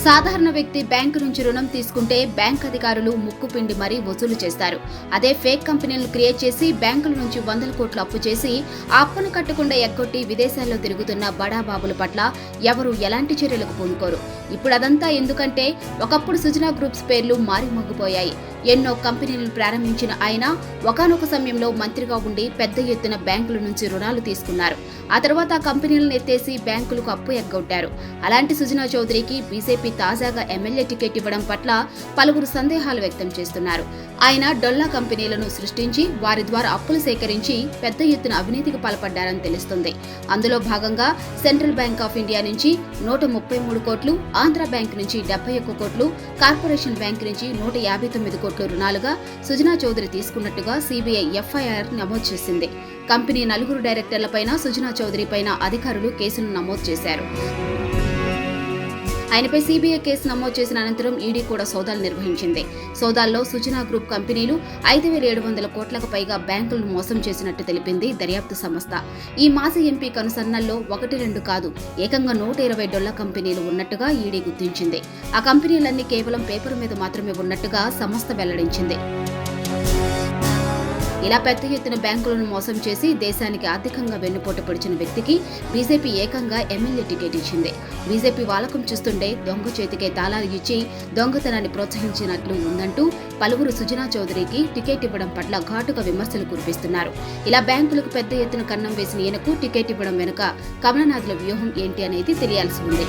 సాధారణ వ్యక్తి బ్యాంకు నుంచి రుణం తీసుకుంటే బ్యాంక్ అధికారులు ముక్కుపిండి మరీ వసూలు చేస్తారు. అదే ఫేక్ కంపెనీలను క్రియేట్ చేసి బ్యాంకుల నుంచి 100 కోట్లు అప్పు చేసి ఆ అప్పును కట్టకుండా ఎగ్గొట్టి విదేశాల్లో తిరుగుతున్న బడాబాబుల పట్ల ఎవరూ ఎలాంటి చర్యలకు పూనుకోరు. ఇప్పుడు అదంతా ఎందుకంటే ఒకప్పుడు సుజనా గ్రూప్స్ పేర్లు మారిమోగిపోయాయి. ఎన్నో కంపెనీలను ప్రారంభించిన ఆయన ఒకానొక సమయంలో మంత్రిగా ఉండి పెద్ద ఎత్తున బ్యాంకుల నుంచి రుణాలు తీసుకున్నారు. ఆ తర్వాత ఆ కంపెనీలను ఎత్తేసి బ్యాంకులకు అప్పు ఎగ్గొట్టారు. అలాంటి సుజనా చౌదరికి బీజేపీ తాజాగా ఎమ్మెల్యే టికెట్ ఇవ్వడం పట్ల పలువురు సందేహాలు వ్యక్తం చేస్తున్నారు. ఆయన డొల్లా కంపెనీలను సృష్టించి వారి ద్వారా అప్పులు సేకరించి పెద్ద ఎత్తున అవినీతికి పాల్పడ్డారని తెలుస్తుంది. అందులో భాగంగా సెంట్రల్ బ్యాంక్ ఆఫ్ ఇండియా నుంచి 133 కోట్లు, ఆంధ్ర బ్యాంక్ నుంచి 71 కోట్లు, కార్పొరేషన్ బ్యాంక్ నుంచి 159 కోట్లు రుణాలుగా సుజనా చౌదరి తీసుకున్నట్టుగా సీబీఐ ఎఫ్ఐఆర్ నమోదు చేసింది. కంపెనీ 4 డైరెక్టర్లపైన సుజనా చౌదరి పైన అధికారులు కేసులు నమోదు చేశారు. ఆయనపై సీబీఐ కేసు నమోదు చేసిన అనంతరం ఈడీ కూడా సోదాలు నిర్వహించింది. సోదాల్లో సుజనా గ్రూప్ కంపెనీలు 5,700 కోట్లకు పైగా బ్యాంకులను మోసం చేసినట్టు తెలిపింది దర్యాప్తు సంస్థ. ఈ మాజీ ఎంపీ కనుసన్నల్లో 1-2 కాదు, ఏకంగా 120 డొల్లా కంపెనీలు ఉన్నట్టుగా ఈడీ గుర్తించింది. ఆ కంపెనీలన్నీ కేవలం పేపర్ మీద మాత్రమే ఉన్నట్టుగా సంస్థ వెల్లడించింది. ఇలా పెద్ద ఎత్తున బ్యాంకులను మోసం చేసి దేశానికి ఆర్థికంగా వెన్నుపోటు పొడిచిన వ్యక్తికి బీజేపీ ఏకంగా ఎమ్మెల్యే టికెట్ ఇచ్చింది. బీజేపీ వాలకం చూస్తుండే దొంగ చేతికే తాళాలు ఇచ్చి దొంగతనాన్ని ప్రోత్సహించినట్లు ఉందంటూ పలువురు సుజనా చౌదరికి టికెట్ ఇవ్వడం పట్ల ఘాటుగా విమర్శలు కురిపిస్తున్నారు. ఇలా బ్యాంకులకు పెద్ద ఎత్తున కన్నం వేసిన ఈయనకు టికెట్ ఇవ్వడం వెనుక కమలనాథుల వ్యూహం ఏంటి అనేది తెలియాల్సి ఉంది.